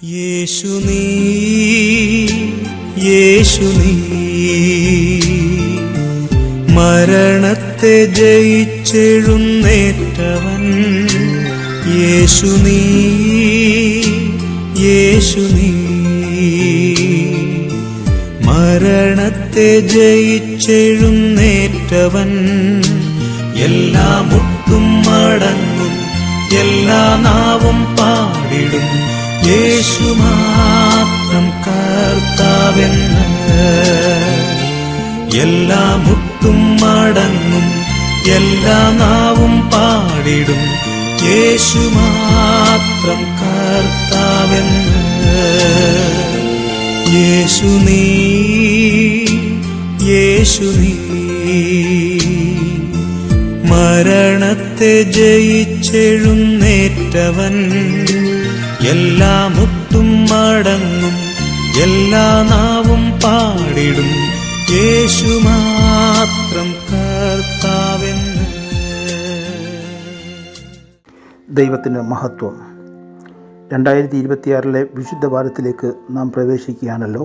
യേശു നീ, യേശു നീ, മരണത്തെ ജയിച്ചെഴുന്നേറ്റവൻ. യേശു നീ, യേശു നീ, മരണത്തെ ജയിച്ചെഴുന്നേറ്റവൻ. എല്ലാ മുട്ടും മടങ്ങും, എല്ലാ നാവും പാടിടും, യേശു മാത്രം കർത്താവെന്ന്. എല്ലാ മുട്ടും മടങ്ങും, എല്ലാ നാവും പാടിടും, യേശു മാത്രം കർത്താവെന്ന്. യേശു നീ, യേശു നീ, മരണത്തെ ജയിച്ചെഴുന്നേറ്റവൻ. എല്ലാ മുട്ടും മടങ്ങും, എല്ലാ നാവും പാടിടും, യേശു മാത്രം കർത്താവെന്ന്. ദൈവത്തിന് മഹത്വം. 2026 വിശുദ്ധ വാരത്തിലേക്ക് നാം പ്രവേശിക്കുകയാണല്ലോ.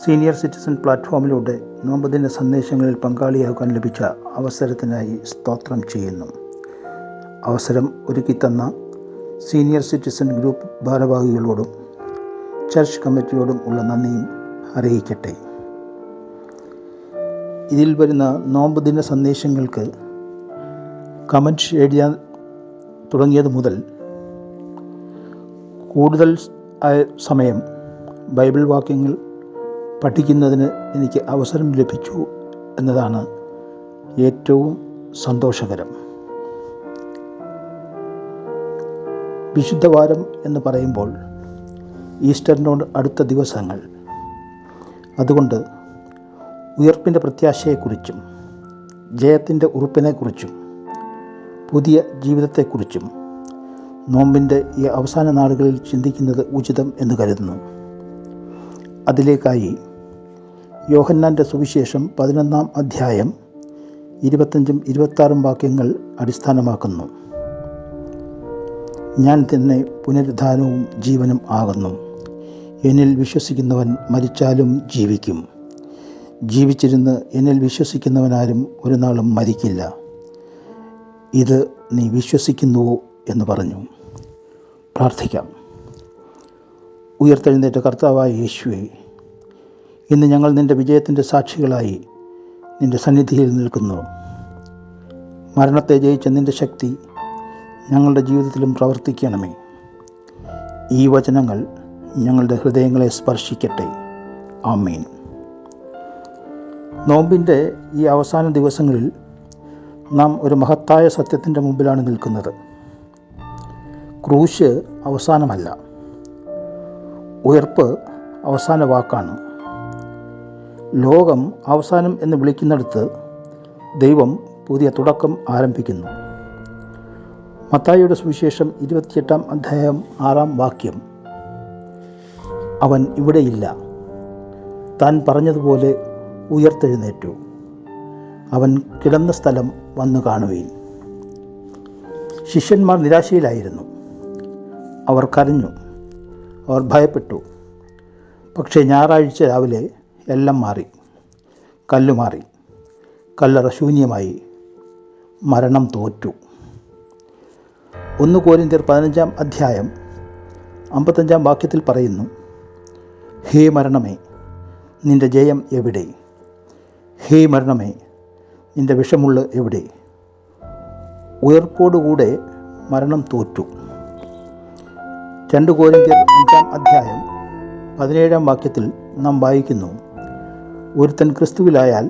സീനിയർ സിറ്റിസൺ പ്ലാറ്റ്ഫോമിലൂടെ നോമ്പുദിന സന്ദേശങ്ങളിൽ പങ്കാളിയാകാൻ ലഭിച്ച അവസരത്തിനായി സ്തോത്രം ചെയ്യുന്നു. അവസരം ഒരുക്കിത്തന്ന സീനിയർ സിറ്റിസൺ ഗ്രൂപ്പ് ഭാരവാഹികളോടും ചർച്ച് കമ്മിറ്റിയോടും ഉള്ള നന്ദിയും അറിയിക്കട്ടെ. ഇതിൽ വരുന്ന നോമ്പുദിന സന്ദേശങ്ങൾക്ക് കമൻറ്റ് എഴുതാൻ തുടങ്ങിയത് മുതൽ കൂടുതൽ സമയം ബൈബിൾ വാക്യങ്ങൾ പഠിക്കുന്നതിന് എനിക്ക് അവസരം ലഭിച്ചു എന്നതാണ് ഏറ്റവും സന്തോഷകരം. വിശുദ്ധവാരം എന്ന് പറയുമ്പോൾ ഈസ്റ്ററിനോട് അടുത്ത ദിവസങ്ങൾ. അതുകൊണ്ട് ഉയർപ്പിൻ്റെ പ്രത്യാശയെക്കുറിച്ചും ജയത്തിൻ്റെ ഉറപ്പിനെക്കുറിച്ചും പുതിയ ജീവിതത്തെക്കുറിച്ചും നോമ്പിൻ്റെ ഈ അവസാന നാളുകളിൽ ചിന്തിക്കുന്നത് ഉചിതം എന്ന് കരുതുന്നു. അതിലേക്കായി യോഹന്നാൻ്റെ സുവിശേഷം 11 അധ്യായം 25-26 വാക്യങ്ങൾ അടിസ്ഥാനമാക്കുന്നു. ഞാൻ തന്നെ പുനരുദ്ധാനവും ജീവനും ആകുന്നു. എന്നിൽ വിശ്വസിക്കുന്നവൻ മരിച്ചാലും ജീവിക്കും. ജീവിച്ചിരുന്ന് എന്നിൽ വിശ്വസിക്കുന്നവനാരും ഒരു നാളും മരിക്കില്ല. ഇത് നീ വിശ്വസിക്കുന്നുവോ എന്ന് പറഞ്ഞു. പ്രാർത്ഥിക്കാം. ഉയർത്തെഴുന്നേറ്റ കർത്താവായ യേശുവേ, ഇന്ന് ഞങ്ങൾ നിൻ്റെ വിജയത്തിൻ്റെ സാക്ഷികളായി നിൻ്റെ സന്നിധിയിൽ നിൽക്കുന്നു. മരണത്തെ ജയിച്ച നിൻ്റെ ശക്തി ഞങ്ങളുടെ ജീവിതത്തിലും പ്രവർത്തിക്കണമേ. ഈ വചനങ്ങൾ ഞങ്ങളുടെ ഹൃദയങ്ങളെ സ്പർശിക്കട്ടെ. ആമേൻ. നോമ്പിൻ്റെ ഈ അവസാന ദിവസങ്ങളിൽ നാം ഒരു മഹത്തായ സത്യത്തിൻ്റെ മുമ്പിലാണ് നിൽക്കുന്നത്. ക്രൂശ് അവസാനമല്ല, ഉയർപ്പ് അവസാന വാക്കാണ്. ലോകം അവസാനം എന്ന് വിളിക്കുന്നിടത്ത് ദൈവം പുതിയ തുടക്കം ആരംഭിക്കുന്നു. മത്തായിയുടെ സുവിശേഷം 28 അധ്യായം 6 വാക്യം, അവൻ ഇവിടെയില്ല, താൻ പറഞ്ഞതുപോലെ ഉയർത്തെഴുന്നേറ്റു, അവൻ കിടന്ന സ്ഥലം വന്നു കാണുവീൻ. ശിഷ്യന്മാർ നിരാശയിലായിരുന്നു. അവർ കരഞ്ഞു, അവർ ഭയപ്പെട്ടു. പക്ഷേ ഞായറാഴ്ച രാവിലെ എല്ലാം മാറി. കല്ല് മാറി, കല്ലറ ശൂന്യമായി, മരണം തോറ്റു. 1 കൊരിന്ത്യർ 15 അധ്യായം 55 വാക്യത്തിൽ പറയുന്നു, ഹേ മരണമേ, നിൻ്റെ ജയം എവിടെ? ഹേ മരണമേ, നിൻ്റെ വിഷമുള്ള എവിടെ? ഉയർപ്പോടുകൂടെ മരണം തോറ്റു. 2 കൊരിന്ത്യർ 5 അധ്യായം 17 വാക്യത്തിൽ നാം വായിക്കുന്നു, ഒരുത്തൻ ക്രിസ്തുവിലായാൽ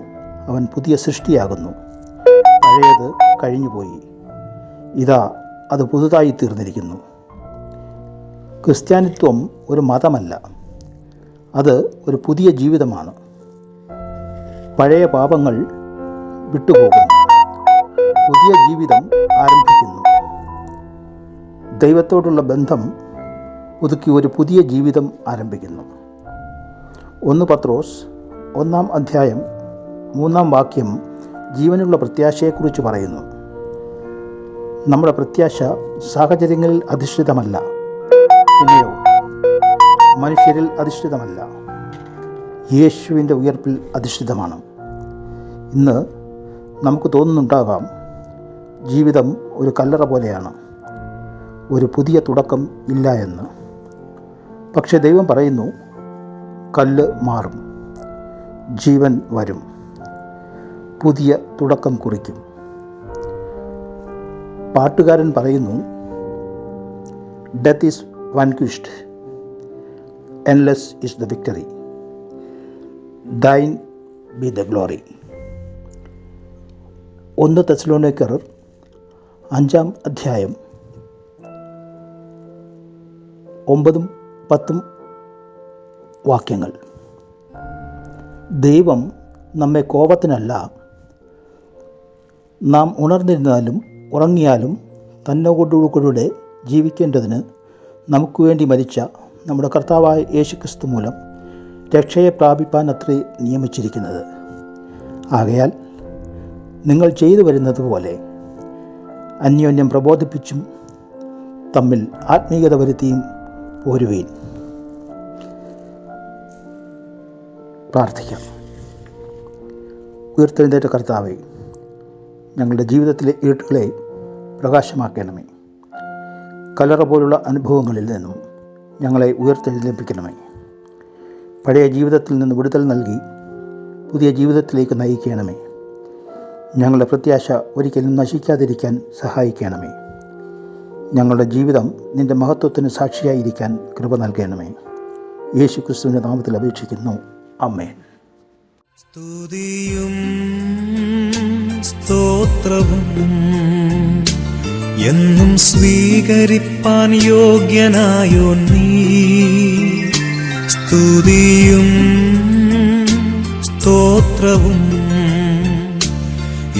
അവൻ പുതിയ സൃഷ്ടിയാകുന്നു, പഴയത് കഴിഞ്ഞുപോയി, ഇതാ അത് പുതുതായി തീർന്നിരിക്കുന്നു. ക്രിസ്ത്യാനിത്വം ഒരു മതമല്ല, അത് ഒരു പുതിയ ജീവിതമാണ്. പഴയ പാപങ്ങൾ വിട്ടുപോകുന്നു, പുതിയ ജീവിതം ആരംഭിക്കുന്നു. ദൈവത്തോടുള്ള ബന്ധം പുതുക്കി ഒരു പുതിയ ജീവിതം ആരംഭിക്കുന്നു. 1 പത്രോസ് 1 അധ്യായം 3 വാക്യം ജീവനുള്ള പ്രത്യാശയെക്കുറിച്ച് പറയുന്നു. നമ്മുടെ പ്രത്യാശ സാഹചര്യങ്ങളിൽ അധിഷ്ഠിതമല്ല, പിന്നെയോ മനുഷ്യരിൽ അധിഷ്ഠിതമല്ല, യേശുവിൻ്റെ ഉയർപ്പിൽ അധിഷ്ഠിതമാണ്. ഇന്ന് നമുക്ക് തോന്നുന്നുണ്ടാകാം, ജീവിതം ഒരു കല്ലറ പോലെയാണ്, ഒരു പുതിയ തുടക്കം ഇല്ല എന്ന്. പക്ഷേ ദൈവം പറയുന്നു, കല്ല് മാറും, ജീവൻ വരും, പുതിയ തുടക്കം കുറിക്കും. പാട്ടുകാരൻ പറയുന്നു, death is vanquished, endless is the victory, thine be the glory. 1 തെസ്സലോനിക്കർ 5 അധ്യായം 9-10 വാക്യങ്ങൾ. ദൈവം നമ്മെ കോപത്തിനല്ല, നാം ഉണർന്നിരുന്നാലും ഉറങ്ങിയാലും തന്നോടുകൂടെ ജീവിക്കേണ്ടതിന് നമുക്ക് വേണ്ടി മരിച്ച നമ്മുടെ കർത്താവായ യേശുക്രിസ്തു മൂലം രക്ഷയെ പ്രാപിപ്പാൻ അത്രേ നിയമിച്ചിരിക്കുന്നത്. ആകയാൽ നിങ്ങൾ ചെയ്തു വരുന്നത് പോലെ അന്യോന്യം പ്രബോധിപ്പിച്ചും തമ്മിൽ ആത്മീയത വരുത്തിയും പോരുവീൻ. പ്രാർത്ഥിക്കാം. ഉയർത്തെഴുന്നേറ്റ കർത്താവേ, ഞങ്ങളുടെ ജീവിതത്തിലെ ഇരുട്ടുകളെ പ്രകാശമാക്കണമേ. കല്ലറ പോലുള്ള അനുഭവങ്ങളിൽ നിന്നും ഞങ്ങളെ ഉയർത്തെഴുന്നേൽപ്പിക്കണമേ. പഴയ ജീവിതത്തിൽ നിന്ന് വിടുതൽ നൽകി പുതിയ ജീവിതത്തിലേക്ക് നയിക്കണമേ. ഞങ്ങളുടെ പ്രത്യാശ ഒരിക്കലും നശിക്കാതിരിക്കാൻ സഹായിക്കണമേ. ഞങ്ങളുടെ ജീവിതം നിൻ്റെ മഹത്വത്തിന് സാക്ഷിയായിരിക്കാൻ കൃപ നൽകണമേ. യേശുക്രിസ്തുവിൻ്റെ നാമത്തിൽ അപേക്ഷിക്കുന്നു. ആമേൻ. സ്തുതിയും സ്തോത്രവും എന്നും സ്വീകരിപ്പാൻ യോഗ്യനായോ നീ. സ്തുതിയും സ്തോത്രവും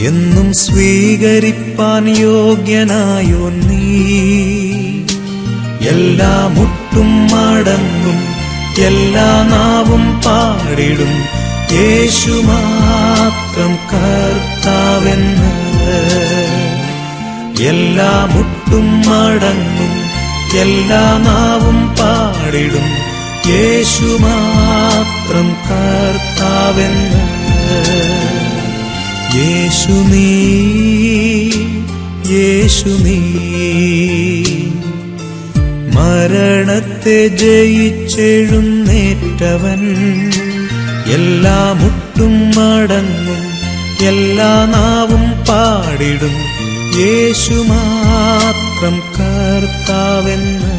എന്നും സ്വീകരിപ്പാൻ യോഗ്യനായോ നീ. എല്ലാ മുട്ടും മടങ്ങും, എല്ലാ നാവും പാടിടും, യേശു മാത്രം കർത്താവെന്ന്. എല്ലാ മുട്ടും മടങ്ങും, എല്ലാ നാവും പാടിടും, യേശു മാത്രം കർത്താവെന്ന്. യേശു നീ, യേശു നീ, മരണത്തെ ജയിച്ചെഴുന്നേറ്റവൻ. എല്ലാ മുട്ടും മടങ്ങും, എല്ലാ നാവും പാടിടും, യേശു മാത്രം കർത്താവെന്ന്.